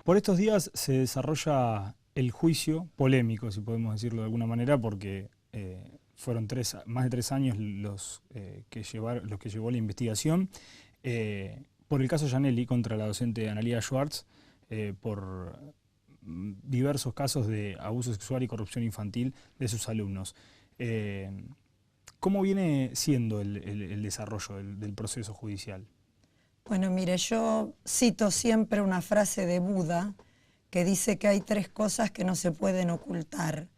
Por estos días se desarrolla el juicio polémico, si podemos decirlo de alguna manera, porque fueron más de 3 años los que llevó la investigación por el caso Giannelli contra la docente Analía Schwartz por diversos casos de abuso sexual y corrupción infantil de sus alumnos. ¿Cómo viene siendo el desarrollo del proceso judicial? Bueno, mire, yo cito siempre una frase de Buda que dice que hay 3 cosas que no se pueden ocultar,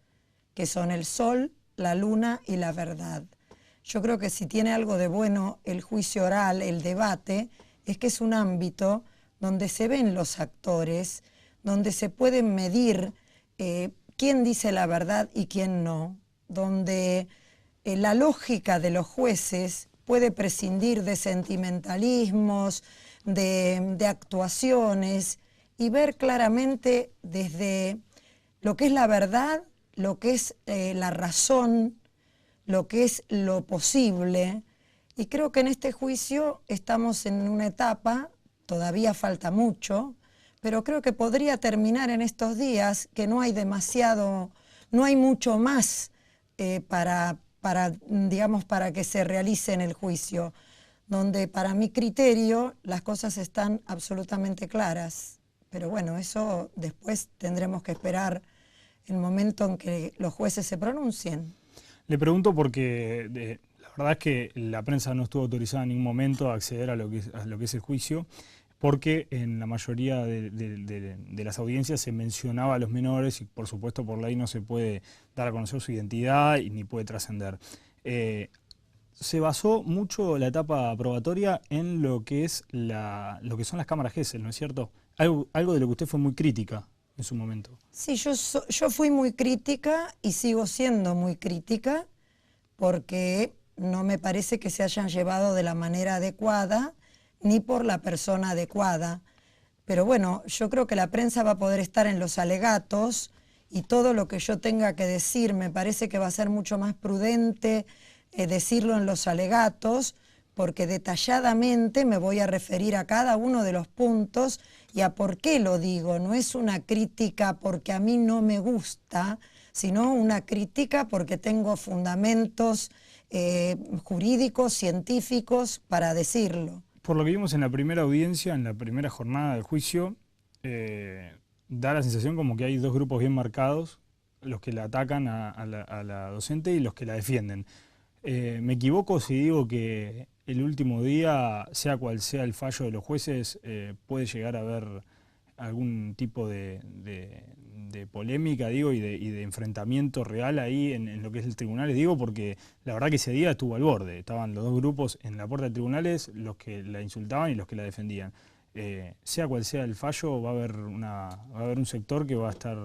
que son el sol, la luna y la verdad. Yo creo que si tiene algo de bueno el juicio oral, el debate, es que es un ámbito donde se ven los actores, donde se pueden medir quién dice la verdad y quién no, donde la lógica de los jueces puede prescindir de sentimentalismos, de actuaciones y ver claramente desde lo que es la verdad, lo que es la razón, lo que es lo posible. Y creo que en este juicio estamos en una etapa, todavía falta mucho, pero creo que podría terminar en estos días, que no hay mucho más para que se realice en el juicio, donde para mi criterio las cosas están absolutamente claras. Pero bueno, eso después tendremos que esperar el momento en que los jueces se pronuncien. Le pregunto porque la verdad es que la prensa no estuvo autorizada en ningún momento a acceder a lo que es el juicio, porque en la mayoría de las audiencias se mencionaba a los menores y por supuesto por ley no se puede dar a conocer su identidad y ni puede trascender. Se basó mucho la etapa probatoria en lo que son las cámaras Gesell, ¿no es cierto? Algo de lo que usted fue muy crítica en su momento. Sí, yo fui muy crítica y sigo siendo muy crítica porque no me parece que se hayan llevado de la manera adecuada ni por la persona adecuada. Pero bueno, yo creo que la prensa va a poder estar en los alegatos y todo lo que yo tenga que decir me parece que va a ser mucho más prudente decirlo en los alegatos, porque detalladamente me voy a referir a cada uno de los puntos y a por qué lo digo. No es una crítica porque a mí no me gusta, sino una crítica porque tengo fundamentos jurídicos, científicos para decirlo. Por lo que vimos en la primera audiencia, en la primera jornada del juicio, da la sensación como que hay 2 grupos bien marcados, los que la atacan a la docente y los que la defienden. ¿Me equivoco si digo que el último día, sea cual sea el fallo de los jueces, puede llegar a haber algún tipo de polémica, digo, y de enfrentamiento real ahí en lo que es el tribunal? Digo porque la verdad que ese día estuvo al borde, estaban los 2 grupos en la puerta de tribunales, los que la insultaban y los que la defendían. Sea cual sea el fallo, va a haber un sector que va a estar,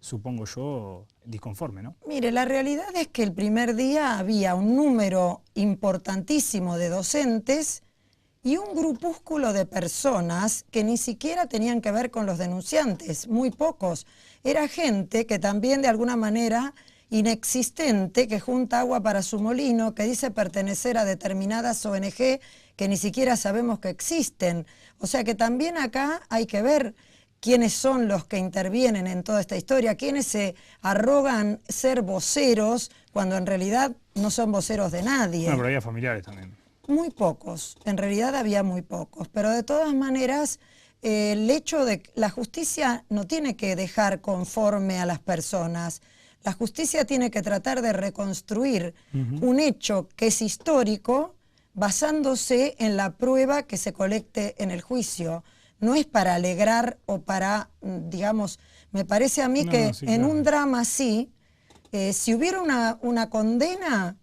supongo yo, disconforme, ¿no? Mire, la realidad es que el primer día había un número importantísimo de docentes y un grupúsculo de personas que ni siquiera tenían que ver con los denunciantes, muy pocos. Era gente que también de alguna manera inexistente, que junta agua para su molino, que dice pertenecer a determinadas ONG que ni siquiera sabemos que existen. O sea que también acá hay que ver quiénes son los que intervienen en toda esta historia, quiénes se arrogan ser voceros cuando en realidad no son voceros de nadie. Bueno, pero había familiares también. Muy pocos, en realidad había muy pocos, pero de todas maneras el hecho de que la justicia no tiene que dejar conforme a las personas, la justicia tiene que tratar de reconstruir un hecho que es histórico basándose en la prueba que se colecte en el juicio. No es para alegrar o para, digamos, me parece a mí que sí, en claro. un drama así, si hubiera una condena,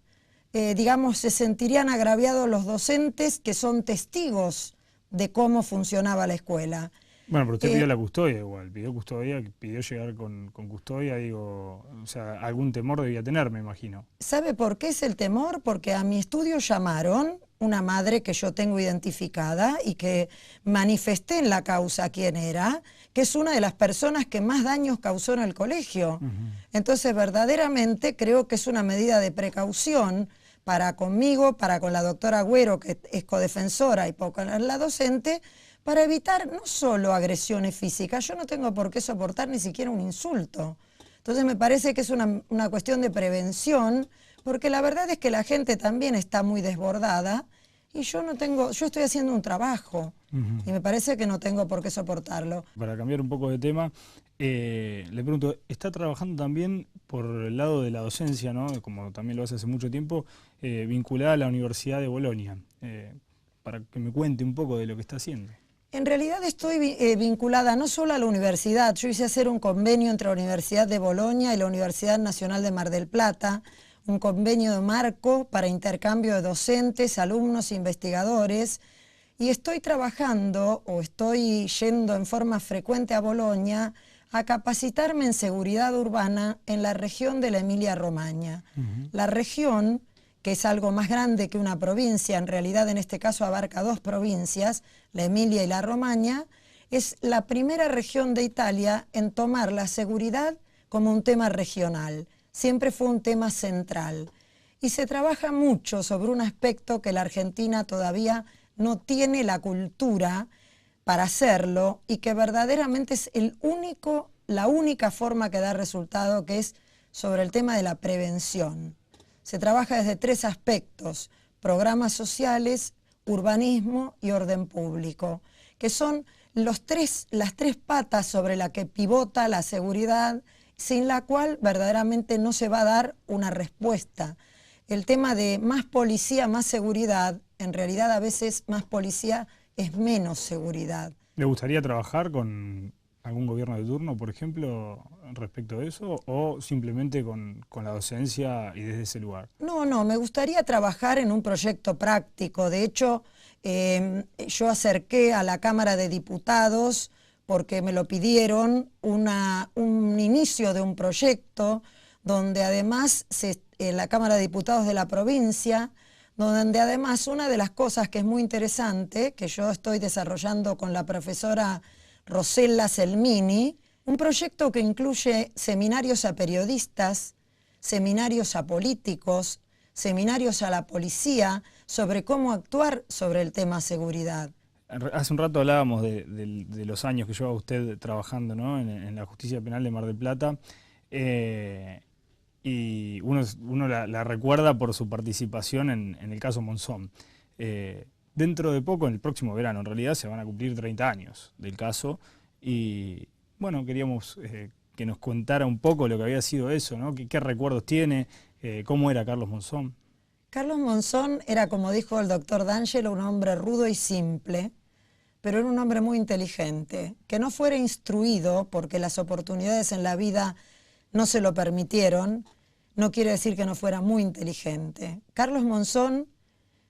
digamos, se sentirían agraviados los docentes que son testigos de cómo funcionaba la escuela. Bueno, pero usted pidió la custodia igual, pidió llegar con custodia, digo, o sea, algún temor debía tener, me imagino. ¿Sabe por qué es el temor? Porque a mi estudio llamaron una madre que yo tengo identificada y que manifesté en la causa quién era, que es una de las personas que más daños causó en el colegio. Entonces, verdaderamente creo que es una medida de precaución para conmigo, para con la doctora Agüero, que es codefensora, y con la docente, para evitar no solo agresiones físicas, yo no tengo por qué soportar ni siquiera un insulto. Entonces me parece que es una cuestión de prevención, porque la verdad es que la gente también está muy desbordada y yo estoy haciendo un trabajo y me parece que no tengo por qué soportarlo. Para cambiar un poco de tema, le pregunto, ¿está trabajando también por el lado de la docencia, ¿no? Como también lo hace hace mucho tiempo, vinculada a la Universidad de Bolonia? Para que me cuente un poco de lo que está haciendo. En realidad estoy vinculada no solo a la universidad, yo hice hacer un convenio entre la Universidad de Bolonia y la Universidad Nacional de Mar del Plata, un convenio de marco para intercambio de docentes, alumnos e investigadores, y estoy trabajando o estoy yendo en forma frecuente a Bolonia a capacitarme en seguridad urbana en la región de la Emilia-Romagna. La región, que es algo más grande que una provincia, en realidad en este caso abarca 2 provincias, la Emilia y la Romagna, es la primera región de Italia en tomar la seguridad como un tema regional. Siempre fue un tema central. Y se trabaja mucho sobre un aspecto que la Argentina todavía no tiene la cultura para hacerlo y que verdaderamente es la única forma que da resultado, que es sobre el tema de la prevención. Se trabaja desde 3 aspectos: programas sociales, urbanismo y orden público, que son las tres patas sobre las que pivota la seguridad, sin la cual verdaderamente no se va a dar una respuesta. El tema de más policía, más seguridad, en realidad a veces más policía es menos seguridad. ¿Le gustaría trabajar con algún gobierno de turno, por ejemplo, respecto a eso, o simplemente con la docencia y desde ese lugar? No, me gustaría trabajar en un proyecto práctico. De hecho, yo acerqué a la Cámara de Diputados, porque me lo pidieron, un inicio de un proyecto donde además la Cámara de Diputados de la provincia, donde además una de las cosas que es muy interesante, que yo estoy desarrollando con la profesora Rosella Selmini, un proyecto que incluye seminarios a periodistas, seminarios a políticos, seminarios a la policía, sobre cómo actuar sobre el tema seguridad. Hace un rato hablábamos de los años que lleva usted trabajando, ¿no?, en la justicia penal de Mar del Plata, y uno la recuerda por su participación en el caso Monzón. Dentro de poco, en el próximo verano, en realidad, se van a cumplir 30 años del caso y, bueno, queríamos que nos contara un poco lo que había sido eso, ¿no? ¿Qué recuerdos tiene? ¿Cómo era Carlos Monzón? Carlos Monzón era, como dijo el doctor D'Angelo, un hombre rudo y simple, pero era un hombre muy inteligente, que no fuera instruido porque las oportunidades en la vida no se lo permitieron, no quiere decir que no fuera muy inteligente. Carlos Monzón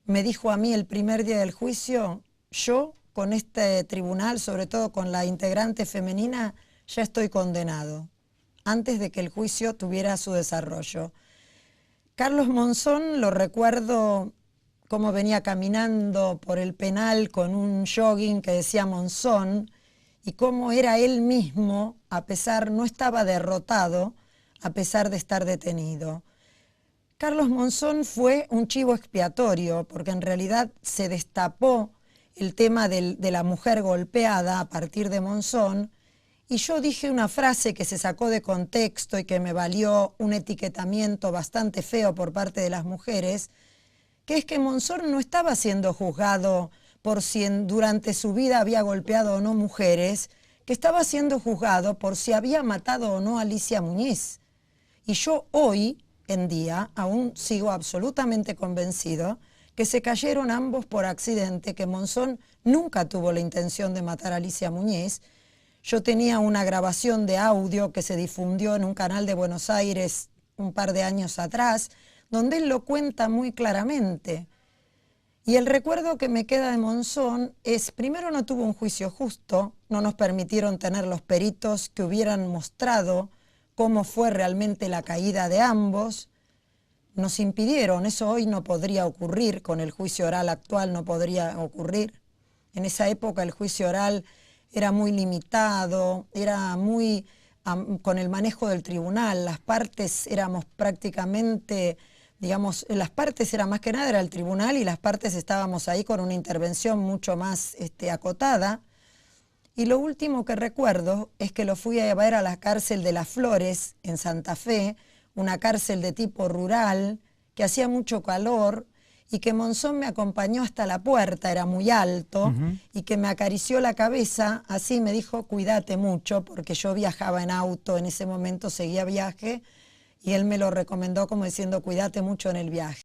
me dijo a mí el primer día del juicio: yo con este tribunal, sobre todo con la integrante femenina, ya estoy condenado, antes de que el juicio tuviera su desarrollo. Carlos Monzón lo recuerdo cómo venía caminando por el penal con un jogging que decía Monzón, y cómo era él mismo, no estaba derrotado, a pesar de estar detenido. Carlos Monzón fue un chivo expiatorio, porque en realidad se destapó el tema de la mujer golpeada a partir de Monzón, y yo dije una frase que se sacó de contexto y que me valió un etiquetamiento bastante feo por parte de las mujeres, que es que Monzón no estaba siendo juzgado por si durante su vida había golpeado o no mujeres, que estaba siendo juzgado por si había matado o no a Alicia Muñiz. Y yo hoy en día aún sigo absolutamente convencido que se cayeron ambos por accidente, que Monzón nunca tuvo la intención de matar a Alicia Muñiz. Yo tenía una grabación de audio que se difundió en un canal de Buenos Aires un par de años atrás, donde él lo cuenta muy claramente. Y el recuerdo que me queda de Monzón es, primero, no tuvo un juicio justo, no nos permitieron tener los peritos que hubieran mostrado cómo fue realmente la caída de ambos, nos impidieron, eso hoy no podría ocurrir, con el juicio oral actual no podría ocurrir. En esa época el juicio oral era muy limitado, era con el manejo del tribunal, las partes éramos prácticamente digamos, las partes era más que nada era el tribunal y las partes estábamos ahí con una intervención mucho más acotada. Y lo último que recuerdo es que lo fui a ver a la cárcel de Las Flores en Santa Fe, una cárcel de tipo rural, que hacía mucho calor y que Monzón me acompañó hasta la puerta, era muy alto, y que me acarició la cabeza, así me dijo, cuídate mucho, porque yo viajaba en auto, en ese momento seguía viaje, y él me lo recomendó como diciendo, cuídate mucho en el viaje.